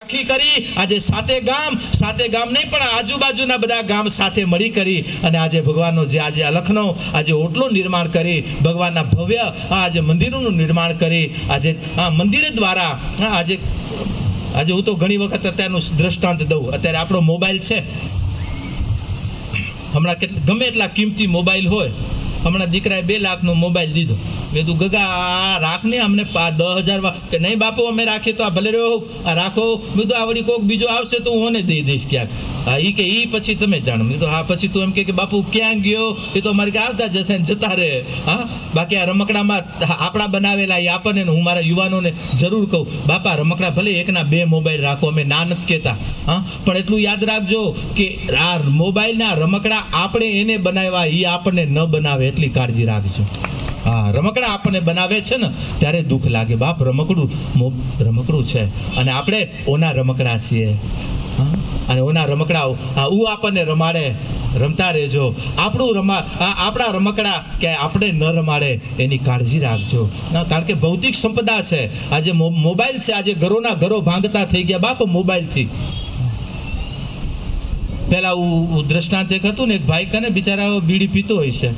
કરી આજે સાતે ગામ નહીં પણ આજુબાજુના બધા ગામ સાથે મળી કરી અને આજે ભગવાનનો જે આજે અલખનો આજે ઓટલું નિર્માણ કરી ભગવાનના ભવ્ય આજે મંદિરોનું નિર્માણ કરી આજે મંદિર દ્વારા આજે હું તો ઘણી વખત અત્યારનું દ્રષ્ટાંત દઉં. અત્યારે આપણો મોબાઈલ છે, હમણાં ગમે એટલા કિંમતી મોબાઈલ હોય, હમણાં દીકરાએ 2 લાખનો મોબાઈલ દીધો. મેં તું ગગા આ રાખ ને અમને 10,000 કે નહીં બાપુ અમે રાખીએ તો આ ભલે રહ્યો આ રાખો. મેં તો આવડી કોક બીજો આવશે તો હું ઓને દઈ દઈશ ક્યાંક. હા ઈ કે ઈ પછી તમે જાણો. મેં તો હા પછી તું એમ કે બાપુ ક્યાં ગયો એ તો અમારે કે આવતા જશે ને જતા રહે. હા બાકી આ રમકડામાં આપણા બનાવેલા એ આપણને હું મારા યુવાનોને જરૂર કહું બાપા રમકડા ભલે 1ના 2 મોબાઈલ રાખો, અમે ના નથી કહેતા. હા પણ એટલું યાદ રાખજો કે આ મોબાઈલના રમકડા આપણે એને બનાવ્યા એ આપણને ન બનાવે એટલી કાળજી રાખજો. હા રમકડા આપણને બનાવે છે ને ત્યારે દુઃખ લાગે બાપ રમકડું છે અને આપણે ઓના રમકડા છીએ. હા અને ઓના રમકડા આપણને રમાડે, રમતા રહેજો. આપણા રમકડા કે આપણે ન રમાડે એની કાળજી રાખજો. કારણ કે ભૌતિક સંપદા છે. આજે મોબાઈલ છે, આજે ઘરોના ઘરો ભાંગતા થઈ ગયા બાપ મોબાઈલથી. પેલા દ્રષ્ટાંત એક હતું ને, એક ભાઈ કને બિચારા બીડી પીતો હોય છે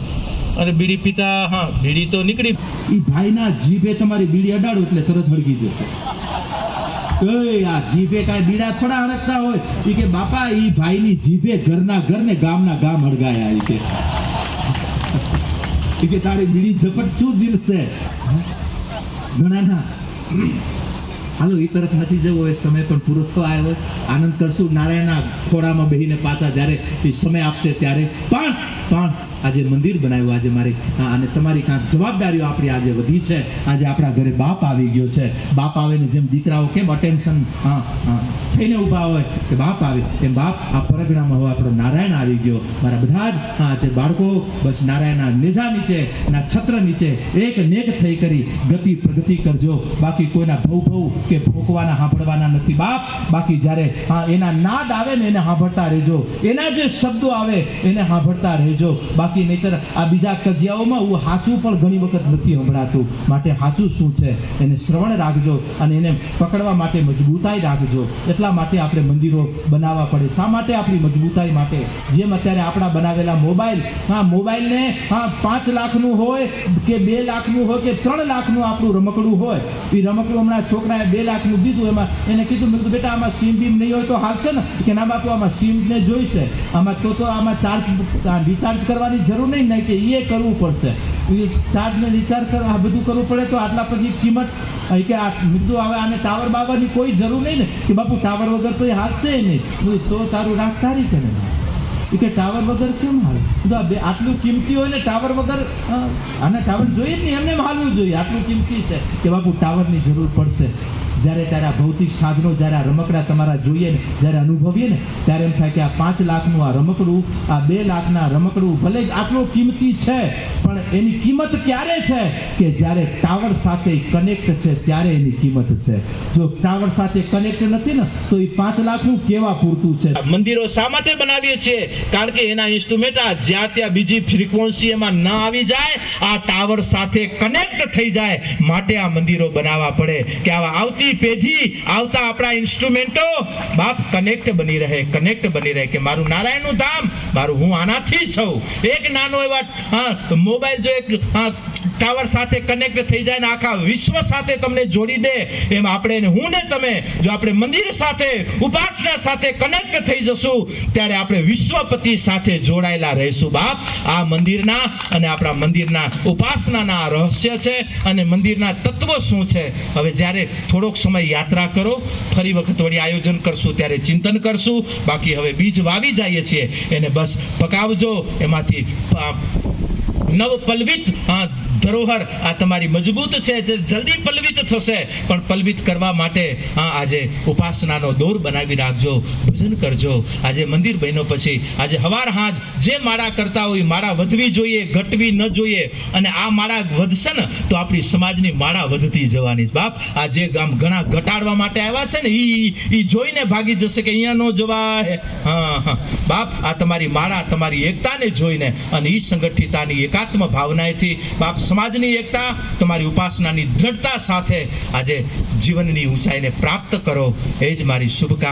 અને બીડી પીતા હા બીડી તો નીકળી, એ ભાઈના જીભે તમારી બીડી અડાડો એટલે તરત હળગી જશે. આ જીભે કાંઈ બીડા થોડા હળગતા હોય? એ કે બાપા એ ભાઈની જીભે ઘરના ઘર ને ગામના ગામ હળગાયા. એ કે તારી બીડી ઝપટ શું જીલશે? ઘણા ના હાલો એ તરફ નથી જવું. હવે સમય પણ પૂરો થવા આવ્યો. આનંદ કરશું નારાયણના ખોળામાં બેહીને પાછા જ્યારે એ સમય આપશે ત્યારે. પણ આજે મંદિર બનાવ્યું આજે મારી અને તમારી કાંઈક જવાબદારીઓ આપણી આજે વધી છે. આજે આપણા ઘરે બાપ આવી ગયો છે. બાપ આવે ને જેમ દીકરાઓ કેમ અટેન્શન થઈને ઊભા હોય કે બાપ આવે એમ બાપ આ પરગણામાં હવે આપણો નારાયણ આવી ગયો. મારા બધા જ બાળકો બસ નારાયણના નેજા નીચે ના છત્ર નીચે એક નેક થઈ કરી ગતિ પ્રગતિ કરજો. બાકી કોઈના ભવ કે ભોંકવાના સાંભળવાના નથી બાપ. બાકી જ્યારે એના નાદ આવે ને એને સાંભળતા રહેજો, એના જે શબ્દો આવે એને સાંભળતા રહેજો. બાકી નહીતર આ બીજા કજિયાઓમાં સાચું પણ ઘણી વખત નથી સંભળાતું. માટે સાચું શું છે એને શ્રવણ રાખજો અને એને પકડવા માટે મજબૂતાઈ રાખજો. એટલા માટે આપણે મંદિરો બનાવવા પડે. શા માટે? આપણી મજબૂતાઈ માટે. જેમ અત્યારે આપણા બનાવેલા મોબાઈલને 5 લાખનું હોય કે 2 લાખનું હોય કે 3 લાખનું આપણું રમકડું હોય. એ રમકડું હમણાં છોકરાએ 2 લાખનું દીધું. એમાં એને કીધું મેં કીધું બેટા આમાં સીમ બીમ નહીં હોય તો હાલશે ને? કે ના બાપુ આમાં સીમ ને જોઈશે. આમાં તો આમાં રિચાર્જ કરવાની જરૂર નહીં કે એ કરવું પડશે. ચાર્જ ને રિચાર્જ કરવા આ બધું કરવું પડે તો આટલા પછી કિંમત કે મિત્રો હવે આને ટાવર બાવરની કોઈ જરૂર નહીં ને કે બાપુ ટાવર વગર તો એ હાલશે નહીં. તો તારું રાખ તારી કે કે ટાવર વગર કેમ હાલે? આટલું કિંમતી હોય ને ટાવર વગર આને ટાવર જોઈએ જ નહીં, એમને હાલવું જોઈએ. આટલું કિંમતી છે કે બાપુ ટાવરની જરૂર પડશે. જ્યારે ત્યારે આ ભૌતિક સાધનો જ્યારે આ રમકડા તમારા જોઈએ ને જ્યારે અનુભવીએ ને ત્યારે એમ થાય કે આ 5 લાખનું આ રમકડું, આ 2 લાખના રમકડું ભલે આટલું કિંમતી છે પણ એની કિંમત ક્યારે છે કે જ્યારે ટાવર સાથે કનેક્ટ છે ત્યારે એની કિંમત છે. જો ટાવર સાથે કનેક્ટ નથી ને તો એ 5 લાખનું કેવા પૂરતું છે. મંદિરો શા માટે બનાવીએ છીએ? કારણ કે એના ઇન્સ્ટ્રુમેન્ટ જ્યાં ત્યાં બીજી ફ્રીક્વન્સી એમાં ન આવી જાય, આ ટાવર સાથે કનેક્ટ થઈ જાય માટે આ મંદિરો બનાવવા પડે કે આવા આવતી પેઢી આવતા આપણા ઇન્સ્ટ્રુમેન્ટો બાપ કનેક્ટ બની રહે કે મારું નારાયણનું ધામ મારું હું આનાથી છું. એક નાનો એવા મોબાઈલ જો એક ટાવર સાથે કનેક્ટ થઈ જાય ને આખા વિશ્વ સાથે તમને જોડી દે એમ આપણે હું ને તમે જો આપણે મંદિર સાથે ઉપાસના સાથે કનેક્ટ થઈ જશું ત્યારે આપણે વિશ્વપતિ સાથે જોડાયેલા રહીશું બાપ. આ મંદિરના અને આપણા મંદિરના ઉપાસનાના રહસ્ય છે અને મંદિરના તત્વો શું છે. હવે જ્યારે થોડોક સમય યાત્રા કરો, ફરી વખત વળી આયોજન કરશું ત્યારે ચિંતન કરશું. બાકી હવે બીજ વાવી જઈએ છીએ એને બસ પકાવજો. એમાંથી નવ પલ્વિત ધરોહર આ તમારી મજબૂત છે, જલ્દી પલ્વિત થશે પણ પલ્વિત કરવા માટે આજે ઉપાસનાનો દોર બનાવી રાખજો, ભજન કરજો. આજે મંદિર બન્યો પછી આજે હવાર હાજ જે માળા કરતા હોય માળા વધવી જોઈએ, ઘટવી ન જોઈએ. અને આ માળા વધશે ને તો આપણી સમાજની માળા વધતી જવાની છે. બાપ આ જે ગામ ઘણા ઘટાડવા માટે આવ્યા છે ને ઈ જોઈને ભાગી જશે કે અહીંયા નો જવાય. હા બાપ આ તમારી માળા, તમારી એકતાને જોઈને અને ઈ સંગઠિતાની એકાત્મ ભાવનાએથી બાપ સમાજની એકતા, તમારી ઉપાસનાની દ્રઢતા સાથે આજે જીવનની ઊંચાઈને પ્રાપ્ત કરો. એ જ મારી શુભકામના.